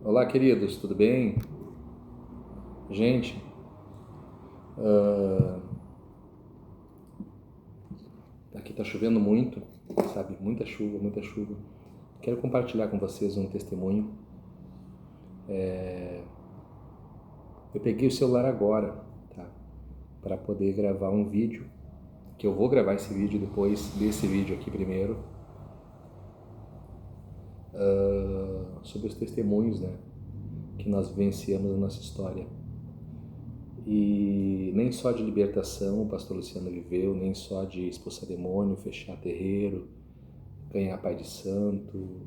Olá, queridos, tudo bem? Gente, aqui tá chovendo muito, sabe? Muita chuva, muita chuva. Quero compartilhar com vocês um testemunho. Eu peguei o celular agora, tá? Para poder gravar um vídeo, que eu vou gravar esse vídeo depois desse vídeo aqui primeiro, sobre os testemunhos, né? Que nós vivenciamos na nossa história. E nem só de libertação o pastor Luciano viveu, nem só de expulsar demônio, fechar terreiro, ganhar pai de santo,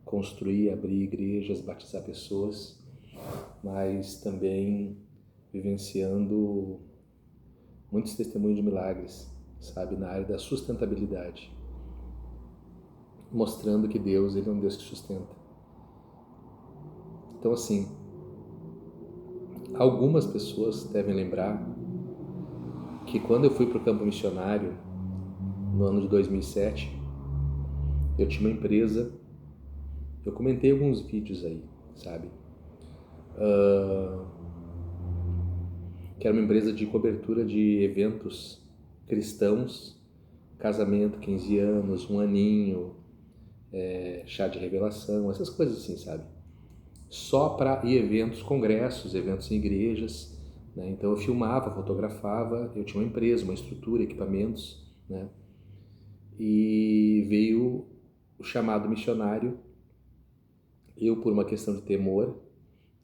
construir, abrir igrejas, batizar pessoas, mas também vivenciando muitos testemunhos de milagres, sabe, na área da sustentabilidade, mostrando que Deus, ele é um Deus que sustenta. Então, assim, algumas pessoas devem lembrar que quando eu fui para o campo missionário, no ano de 2007, eu tinha uma empresa, eu comentei alguns vídeos aí, sabe, que era uma empresa de cobertura de eventos cristãos, casamento, 15 anos, um aninho, chá de revelação, essas coisas assim, sabe? Só para eventos, congressos, eventos em igrejas, né? Então eu filmava, fotografava, eu tinha uma empresa, uma estrutura, equipamentos, né? E veio o chamado missionário, eu por uma questão de temor,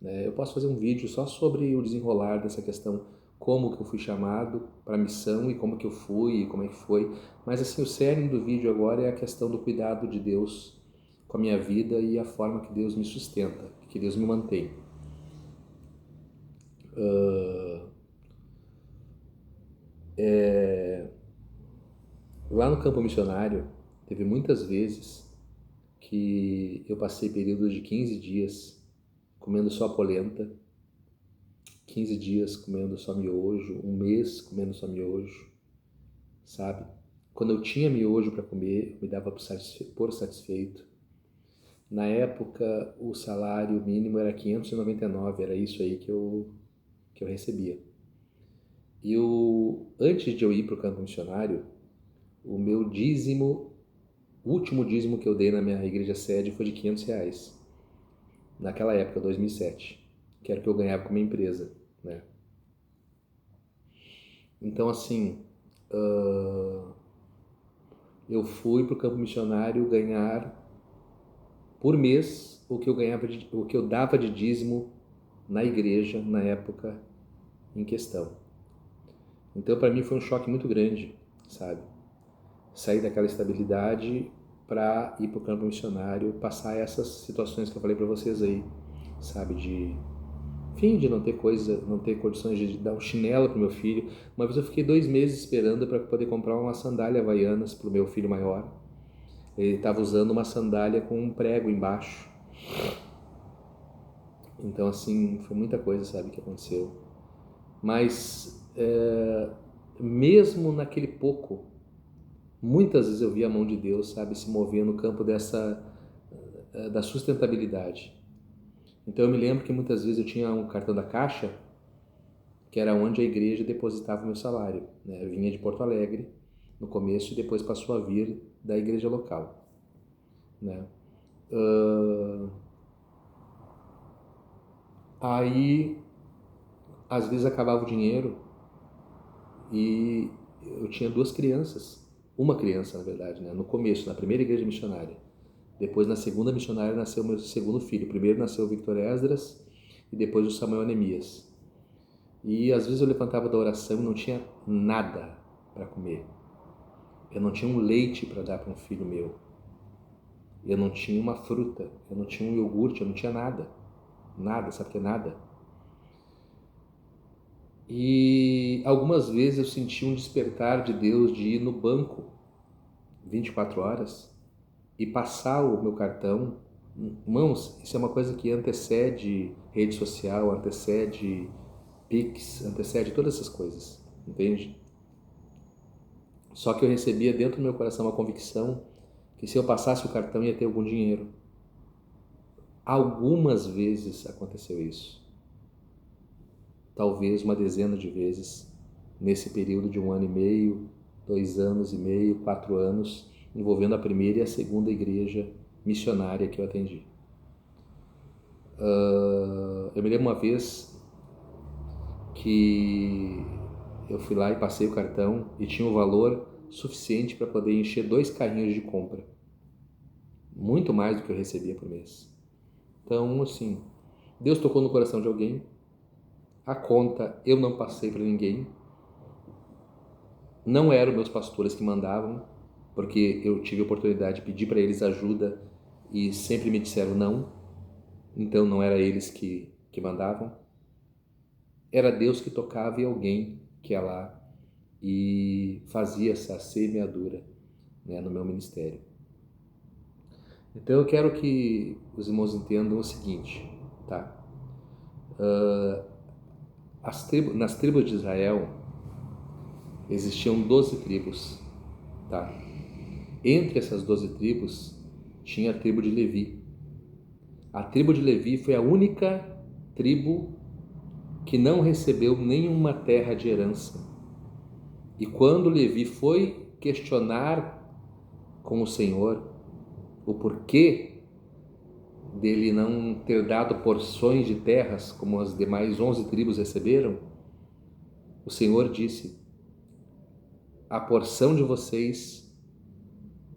né? Eu posso fazer um vídeo só sobre o desenrolar dessa questão, como que eu fui chamado para a missão e como que eu fui e como é que foi. Mas assim, o cerne do vídeo agora é a questão do cuidado de Deus com a minha vida e a forma que Deus me sustenta, que Deus me mantém. Lá no campo missionário, teve muitas vezes que eu passei períodos de 15 dias comendo só polenta, 15 dias comendo só miojo, um mês comendo só miojo, sabe? Quando eu tinha miojo para comer, eu me dava por satisfeito. Na época, o salário mínimo era 599, era isso aí que eu recebia. E antes de eu ir para o campo missionário, o meu dízimo, o último dízimo que eu dei na minha igreja sede foi de R$ 500. Naquela época, 2007, que era o que eu ganhava com a minha empresa, né? Então, assim, eu fui para o campo missionário ganhar por mês o que eu dava de dízimo na igreja na época em questão. Então, para mim foi um choque muito grande, sabe? Sair daquela estabilidade para ir para o campo missionário, passar essas situações que eu falei para vocês aí, sabe? De não ter coisa, não ter condições de dar um chinelo pro meu filho. Uma vez eu fiquei 2 meses esperando para poder comprar uma sandália havaianas pro meu filho maior. Ele estava usando uma sandália com um prego embaixo. Então, assim, foi muita coisa, sabe, que aconteceu. Mas, mesmo naquele pouco, muitas vezes eu vi a mão de Deus, sabe, se mover no campo da sustentabilidade. Então, eu me lembro que muitas vezes eu tinha um cartão da Caixa, que era onde a igreja depositava o meu salário, né? Eu vinha de Porto Alegre no começo e depois passou a vir da igreja local, né? Aí, às vezes acabava o dinheiro e eu tinha duas crianças, uma criança na verdade, né? No começo, na primeira igreja missionária. Depois, na segunda missionária, nasceu meu segundo filho. Primeiro nasceu o Victor Esdras e depois o Samuel Anemias. E às vezes eu levantava da oração e não tinha nada para comer. Eu não tinha um leite para dar para um filho meu. Eu não tinha uma fruta, eu não tinha um iogurte, eu não tinha nada. Nada, sabe o que é nada? E algumas vezes eu senti um despertar de Deus de ir no banco 24 horas e passar o meu cartão. Irmãos, isso é uma coisa que antecede rede social, antecede Pix, antecede todas essas coisas, entende? Só que eu recebia dentro do meu coração a convicção que se eu passasse o cartão ia ter algum dinheiro. Algumas vezes aconteceu isso. Talvez uma dezena de vezes nesse período de 1 ano e meio, 2 anos e meio, 4 anos, envolvendo a primeira e a segunda igreja missionária que eu atendi. Eu me lembro uma vez que eu fui lá e passei o cartão e tinha um valor suficiente para poder encher 2 carrinhos de compra. Muito mais do que eu recebia por mês. Então, assim, Deus tocou no coração de alguém, a conta eu não passei para ninguém, não eram meus pastores que mandavam, porque eu tive a oportunidade de pedir para eles ajuda e sempre me disseram não, então não era eles que mandavam. Era Deus que tocava e alguém que ia lá e fazia essa semeadura, né, no meu ministério. Então eu quero que os irmãos entendam o seguinte, tá? Nas tribos de Israel existiam 12 tribos, tá? Entre essas 12 tribos tinha a tribo de Levi. A tribo de Levi foi a única tribo que não recebeu nenhuma terra de herança. E quando Levi foi questionar com o Senhor o porquê dele não ter dado porções de terras como as demais 11 tribos receberam, o Senhor disse: a porção de vocês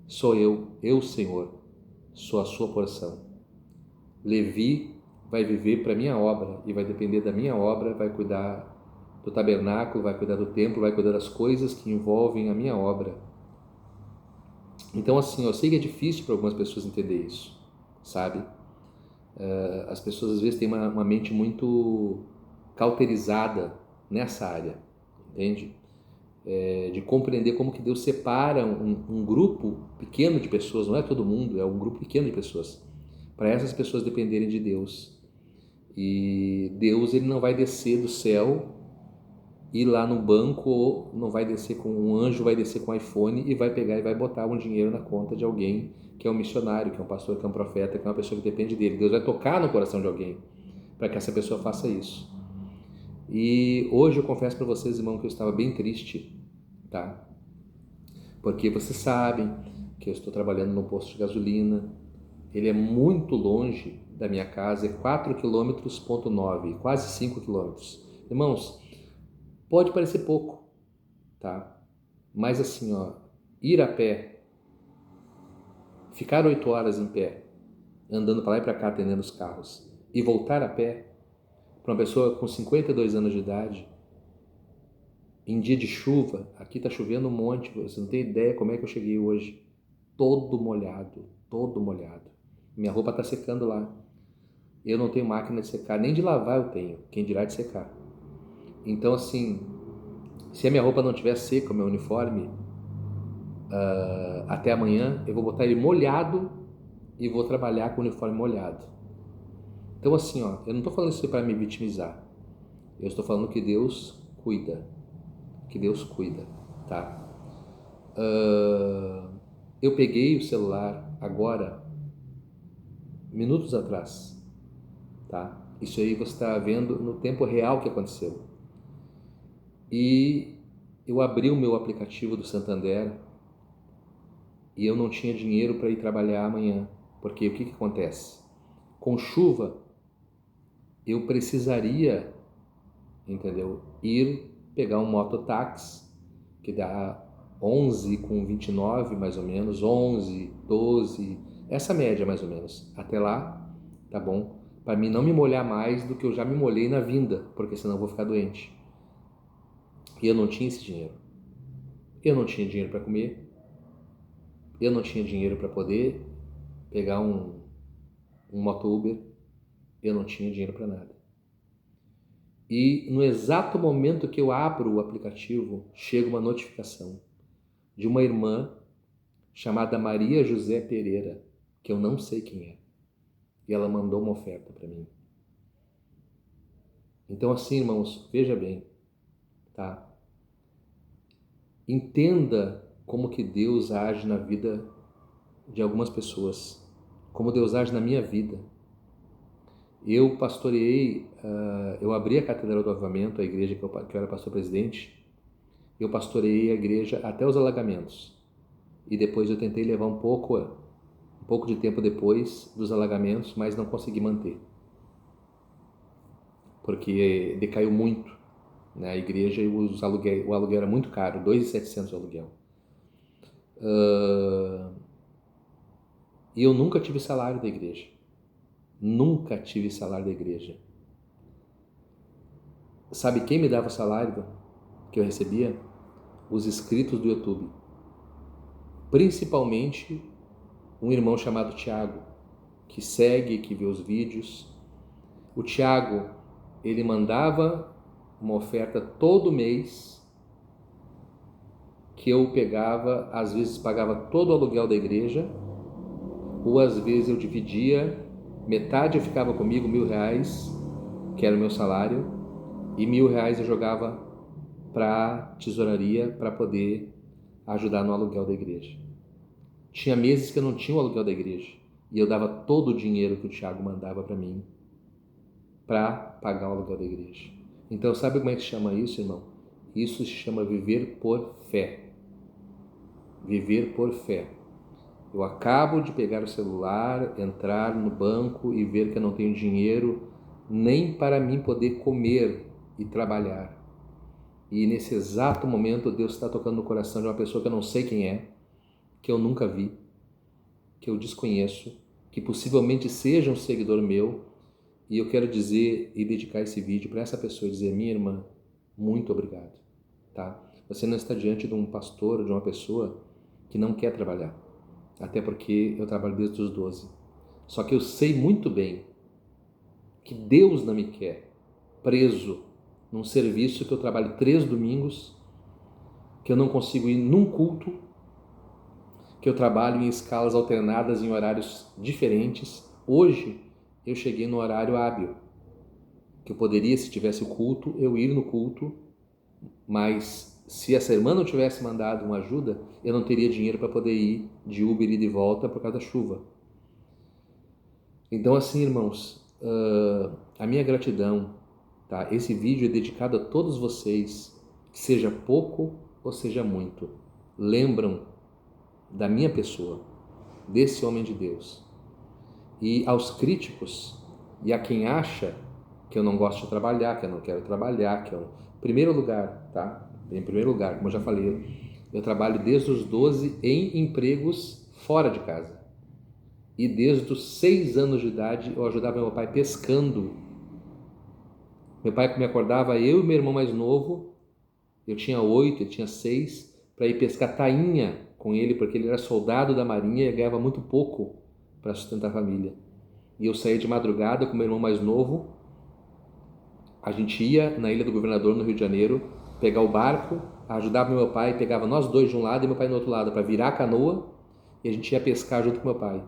sou eu, Senhor, sou a sua porção. Levi vai viver para a minha obra e vai depender da minha obra, vai cuidar do tabernáculo, vai cuidar do templo, vai cuidar das coisas que envolvem a minha obra. Então, assim, eu sei que é difícil para algumas pessoas entender isso, sabe? As pessoas às vezes têm uma mente muito cauterizada nessa área, entende? De compreender como que Deus separa um grupo pequeno de pessoas, não é todo mundo, é um grupo pequeno de pessoas, para essas pessoas dependerem de Deus. E Deus, ele não vai descer do céu, ir lá no banco, ou não vai descer com um anjo, vai descer com um iPhone e vai pegar e vai botar um dinheiro na conta de alguém que é um missionário, que é um pastor, que é um profeta, que é uma pessoa que depende dele. Deus vai tocar no coração de alguém para que essa pessoa faça isso. E hoje eu confesso para vocês, irmão, que eu estava bem triste, tá? Porque vocês sabem que eu estou trabalhando num posto de gasolina, ele é muito longe da minha casa, é 4,9 km, quase 5 quilômetros. Irmãos, pode parecer pouco, tá? Mas assim, ó, ir a pé, ficar 8 horas em pé, andando para lá e para cá atendendo os carros, e voltar a pé, para uma pessoa com 52 anos de idade, em dia de chuva, aqui está chovendo um monte, você não tem ideia como é que eu cheguei hoje, todo molhado, todo molhado. Minha roupa está secando lá. Eu não tenho máquina de secar, nem de lavar eu tenho, quem dirá de secar. Então, assim, se a minha roupa não estiver seca, o meu uniforme, até amanhã, eu vou botar ele molhado e vou trabalhar com o uniforme molhado. Então, assim, ó, eu não estou falando isso para me vitimizar. Eu estou falando que Deus cuida. Que Deus cuida, tá? Eu peguei o celular agora, minutos atrás, tá? Isso aí você está vendo no tempo real que aconteceu. E eu abri o meu aplicativo do Santander e eu não tinha dinheiro para ir trabalhar amanhã, porque o que acontece? Com chuva, eu precisaria, entendeu? Ir pegar um mototáxi, que dá 11,29 mais ou menos, 11, 12, essa média mais ou menos, até lá, tá bom? Para mim não me molhar mais do que eu já me molhei na vinda, porque senão eu vou ficar doente. E eu não tinha esse dinheiro. Eu não tinha dinheiro para comer, eu não tinha dinheiro para poder pegar um moto Uber, eu não tinha dinheiro para nada. E no exato momento que eu abro o aplicativo, chega uma notificação de uma irmã chamada Maria José Pereira, que eu não sei quem é. E ela mandou uma oferta para mim. Então assim, irmãos, veja bem, tá? Entenda como que Deus age na vida de algumas pessoas, como Deus age na minha vida. Eu pastoreei, eu abri a Catedral do Avivamento, a igreja que eu era pastor-presidente, eu pastoreei a igreja até os alagamentos. E depois eu tentei levar um pouco de tempo depois dos alagamentos, mas não consegui manter. Porque decaiu muito, né? A igreja e o aluguel era muito caro, 2.700 o aluguel. E eu nunca tive salário da igreja. Nunca tive salário da igreja. Sabe quem me dava o salário que eu recebia? Os inscritos do YouTube. Principalmente um irmão chamado Tiago, que segue, que vê os vídeos. O Tiago, ele mandava uma oferta todo mês, que eu pegava, às vezes pagava todo o aluguel da igreja, ou às vezes eu dividia, metade eu ficava comigo, R$1.000, que era o meu salário, e R$1.000 eu jogava para tesouraria para poder ajudar no aluguel da igreja. Tinha meses que eu não tinha o aluguel da igreja e eu dava todo o dinheiro que o Tiago mandava para mim para pagar o aluguel da igreja. Então, sabe como é que se chama isso, irmão? Isso se chama viver por fé. Viver por fé. Eu acabo de pegar o celular, entrar no banco e ver que eu não tenho dinheiro nem para mim poder comer e trabalhar. E nesse exato momento Deus está tocando no coração de uma pessoa que eu não sei quem é, que eu nunca vi, que eu desconheço, que possivelmente seja um seguidor meu, e eu quero dizer e dedicar esse vídeo para essa pessoa e dizer: minha irmã, muito obrigado, tá? Você não está diante de um pastor ou de uma pessoa que não quer trabalhar, até porque eu trabalho desde os 12. Só que eu sei muito bem que Deus não me quer preso num serviço que eu trabalho 3 domingos, que eu não consigo ir num culto, que eu trabalho em escalas alternadas em horários diferentes. Hoje eu cheguei no horário hábil, que eu poderia, se tivesse o culto, eu ir no culto, mas se essa irmã não tivesse mandado uma ajuda, eu não teria dinheiro para poder ir de Uber e de volta por causa da chuva. Então assim, irmãos, a minha gratidão, tá? Esse vídeo é dedicado a todos vocês, que seja pouco ou seja muito, lembram da minha pessoa, desse homem de Deus. E aos críticos e a quem acha que eu não gosto de trabalhar, que eu não quero trabalhar, que eu... Em primeiro lugar, tá? Em primeiro lugar, como eu já falei, eu trabalho desde os 12 em empregos fora de casa. E desde os 6 anos de idade eu ajudava meu pai pescando. Meu pai me acordava, eu e meu irmão mais novo, eu tinha 8, ele tinha 6, para ir pescar tainha com ele, porque ele era soldado da marinha e ganhava muito pouco para sustentar a família. E eu saía de madrugada com meu irmão mais novo, a gente ia na Ilha do Governador, no Rio de Janeiro, pegar o barco, ajudava meu pai, pegava nós dois de um lado e meu pai do outro lado, para virar a canoa, e a gente ia pescar junto com meu pai.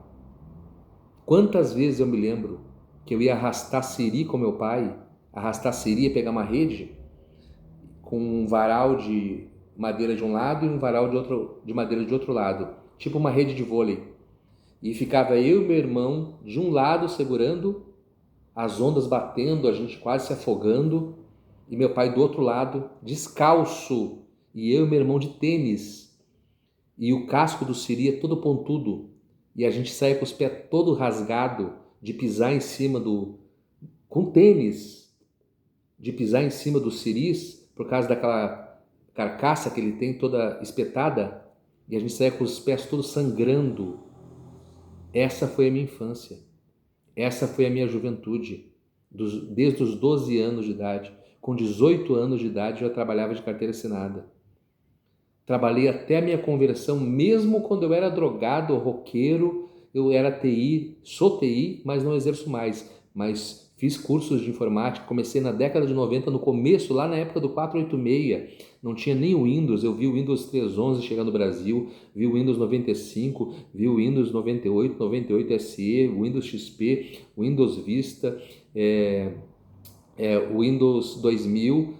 Quantas vezes eu me lembro que eu ia arrastar siri com meu pai, arrastar siri e pegar uma rede, com um varal de madeira de um lado e um varal de madeira de outro lado, tipo uma rede de vôlei. E ficava eu e meu irmão de um lado segurando, as ondas batendo, a gente quase se afogando, e meu pai do outro lado, descalço, e eu e meu irmão de tênis, e o casco do siri é todo pontudo, e a gente saia com os pés todo rasgado de pisar em cima com tênis, de pisar em cima dos siris, por causa daquela carcaça que ele tem toda espetada, e a gente saia com os pés todos sangrando. Essa foi a minha infância, essa foi a minha juventude, desde os 12 anos de idade. Com 18 anos de idade eu já trabalhava de carteira assinada. Trabalhei até a minha conversão, mesmo quando eu era drogado, roqueiro, eu era TI, sou TI, mas não exerço mais. Mas fiz cursos de informática, comecei na década de 90, no começo, lá na época do 486, não tinha nem o Windows, eu vi o Windows 3.11 chegar no Brasil, vi o Windows 95, vi o Windows 98, 98 SE, o Windows XP, o Windows Vista, o Windows 2000,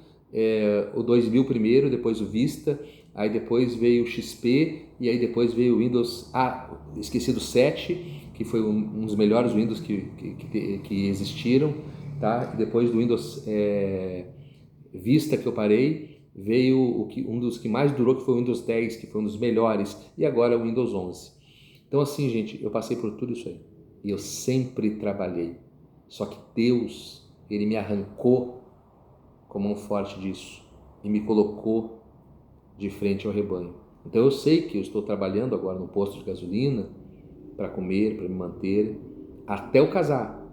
o 2000 primeiro, depois o Vista, aí depois veio o XP, e aí depois veio o Windows, esqueci do 7, que foi um dos melhores Windows que existiram, tá? E depois do Windows Vista que eu parei, veio um dos que mais durou, que foi o Windows 10, que foi um dos melhores, e agora o Windows 11. Então assim, gente, eu passei por tudo isso aí, e eu sempre trabalhei, só que Deus, Ele me arrancou com a mão forte disso, e me colocou de frente ao rebanho. Então eu sei que eu estou trabalhando agora no posto de gasolina, para comer, para me manter, até eu casar.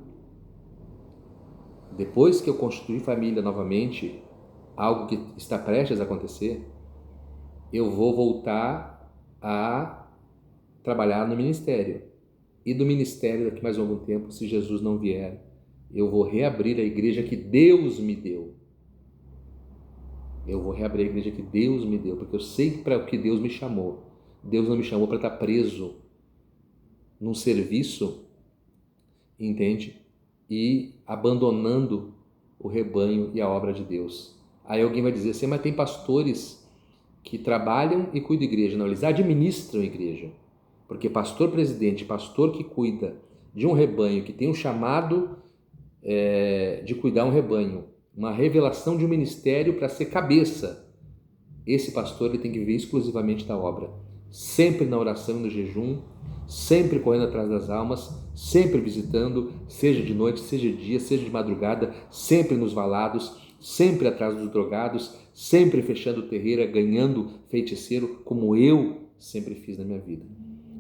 Depois que eu constituir família novamente, algo que está prestes a acontecer, eu vou voltar a trabalhar no ministério. E do ministério, daqui mais algum tempo, se Jesus não vier, eu vou reabrir a igreja que Deus me deu. Eu vou reabrir a igreja que Deus me deu, porque eu sei para o que Deus me chamou. Deus não me chamou para estar preso num serviço, entende? E abandonando o rebanho e a obra de Deus. Aí alguém vai dizer assim, mas tem pastores que trabalham e cuidam da igreja. Não, eles administram a igreja. Porque pastor presidente, pastor que cuida de um rebanho, que tem um chamado de cuidar um rebanho, uma revelação de um ministério para ser cabeça, esse pastor ele tem que viver exclusivamente da obra. Sempre na oração e no jejum, sempre correndo atrás das almas, sempre visitando, seja de noite, seja de dia, seja de madrugada, sempre nos valados, sempre atrás dos drogados, sempre fechando terreira, ganhando feiticeiro, como eu sempre fiz na minha vida.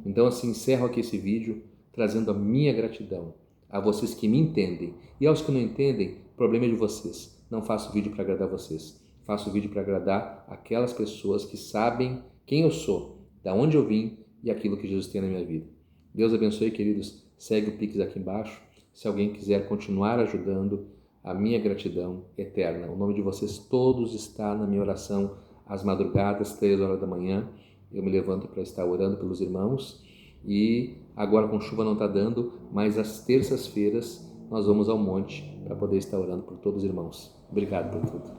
Então assim, encerro aqui esse vídeo, trazendo a minha gratidão a vocês que me entendem. E aos que não entendem, o problema é de vocês. Não faço vídeo para agradar vocês. Faço vídeo para agradar aquelas pessoas que sabem quem eu sou, da onde eu vim e aquilo que Jesus tem na minha vida. Deus abençoe, queridos. Segue o Pix aqui embaixo. Se alguém quiser continuar ajudando, a minha gratidão eterna. O nome de vocês todos está na minha oração às madrugadas, 3 horas da manhã. Eu me levanto para estar orando pelos irmãos. E agora com chuva não está dando, mas às terças-feiras nós vamos ao monte para poder estar orando por todos os irmãos. Obrigado por tudo.